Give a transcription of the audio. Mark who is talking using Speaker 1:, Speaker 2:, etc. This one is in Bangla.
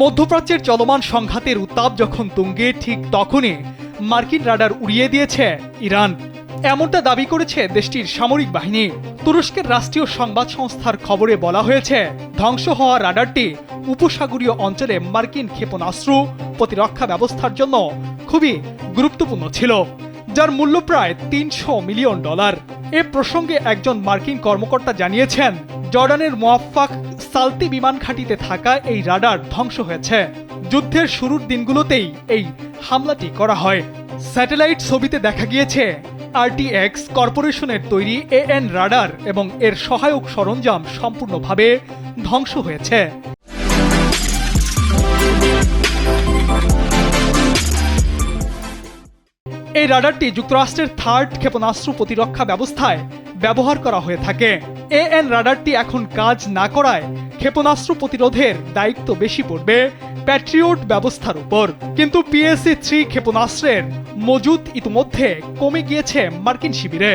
Speaker 1: মধ্যপ্রাচ্যের চলমান সংঘাতের উত্তাপ যখন তুঙ্গে, ঠিক তখনই মার্কিন রাডার উড়িয়ে দিয়েছে ইরান। এমনটা দাবি করেছে দেশটির সামরিক বাহিনী। তুরস্কের রাষ্ট্রীয় সংবাদ সংস্থার খবরে বলা হয়েছে, ধ্বংস হওয়া রাডারটি উপসাগরীয় অঞ্চলে মার্কিন ক্ষেপণাস্ত্র প্রতিরক্ষা ব্যবস্থার জন্য খুবই গুরুত্বপূর্ণ ছিল, যার মূল্য প্রায় $300 মিলিয়ন। এ প্রসঙ্গে একজন মার্কিন কর্মকর্তা জানিয়েছেন, জর্ডানের মুয়াফফাক সালতি বিমান ঘাঁটিতে থাকা এই রাডার ধ্বংস হয়েছে। যুদ্ধের শুরুর দিনগুলোতেই এই হামলাটি করা হয়। স্যাটেলাইট ছবিতে দেখা গিয়েছে RTX কর্পোরেশনের তৈরি AN রাডার এবং এর সহায়ক সরঞ্জাম সম্পূর্ণভাবে ধ্বংস হয়েছে। এই রাডারটি যুক্তরাষ্ট্রের থার্ড ক্ষেপণাস্ত্র প্রতিরক্ষা ব্যবস্থায় ব্যবহার করা হয়ে থাকে। AN রাডারটি এখন কাজ না করায় ক্ষেপণাস্ত্র প্রতিরোধের দায়িত্ব বেশি পড়বে প্যাট্রিয়ট ব্যবস্থার উপর। কিন্তু PSC-3 ক্ষেপণাস্ত্রের মজুদ ইতিমধ্যে কমে গিয়েছে মার্কিন শিবিরে।